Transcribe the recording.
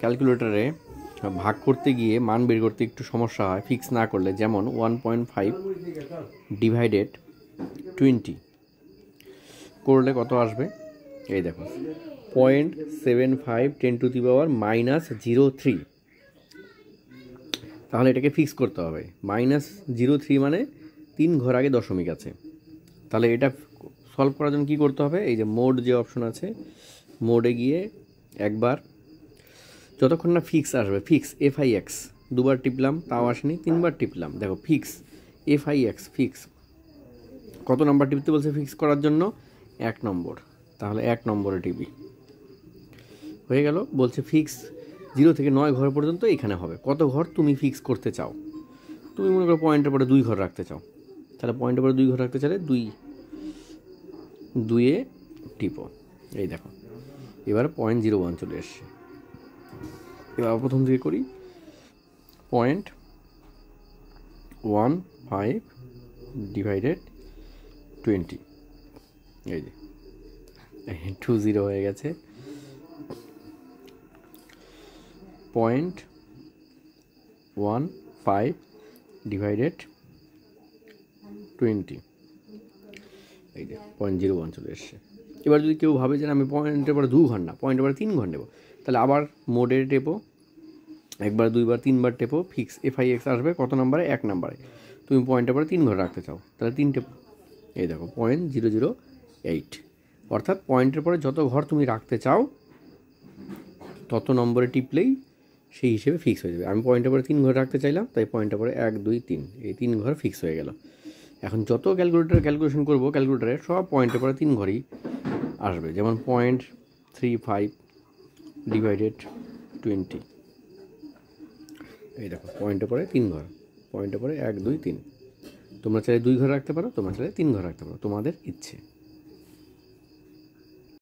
ক্যালকুলেটরে ভাগ করতে গিয়ে মান বের করতে একটু সমস্যা হয় ফিক্স না করলে, যেমন 1.5 ডিভাইডেড 20 করলে কত আসবে? এই দেখো 0.75 10⁻⁻03। তাহলে এটাকে ফিক্স করতে হবে। -03 মানে 3 ঘর আগে দশমিক আছে। তাহলে এটা সলভ করার জন্য কী করতে হবে? এই যে মোড যে অপশন আছে, মোডে গিয়ে একবার যতক্ষণ না ফিক্স আসবে, ফিক্স FIX দুবার টিপলাম তাও আসেনি, 3বার টিপলাম, দেখো ফিক্স FIX ফিক্স। কত নাম্বার টিপতে বলছে ফিক্স করার জন্য? 1 নম্বর। তাহলে 1 নম্বরে টিপি, হয়ে গেল। বলছে ফিক্স 0 থেকে 9 ঘর পর্যন্ত এখানে হবে। কত ঘর তুমি ফিক্স করতে চাও? তুমি মনে করো পয়েন্টের পরে 2 ঘর রাখতে চাও, তাহলে পয়েন্টের পরে 2 ঘর রাখতে চাইলে 2 টিপো। এই দেখো এবার 0.01 চলে এসছে। এবার প্রথম থেকে করি। 0.15 ডিভাইডেড 20, এই যে 20 হয়ে গেছে। 0.15 ডিভাইডেড 20, এই যে 0.01 চলে এসছে। এবার যদি কেউ ভাবে যে আমি পয়েন্টের পরে 2 ঘর না, পয়েন্টের পরে 3 ঘর নেব, তাহলে আবার মোডে টেপো, একবার দুইবার তিনবার টেপো, ফিক্স FIX আসবে কত নাম্বারে? 1 নাম্বারে। তুমি পয়েন্টের পরে 3 ঘর রাখতে চাও, তাহলে 3 টেপো, এই দেখো 0.008। অর্থাৎ পয়েন্টের পরে যত ঘর তুমি রাখতে চাও তত নম্বরে টিপলেই সেই হিসেবে ফিক্স হয়ে যাবে। আমি পয়েন্টের পরে 3 ঘর রাখতে চাইলাম, তাই পয়েন্টের পরে 1 2 3 এই 3 ঘর ফিক্স হয়ে গেল। এখন যত ক্যালকুলেশন করবো ক্যালকুলেটারে সব পয়েন্টের পরে 3 ঘরই আসবে, যেমন 0.35 ডিভাইডেড 20, এই দেখো পয়েন্টের পরে 3 ঘর, পয়েন্টের পরে 1 2 3। তোমরা চাইলে 2 ঘর রাখতে পারো, তোমরা চাইলে 3 ঘর রাখতে পারো, তোমাদের ইচ্ছে।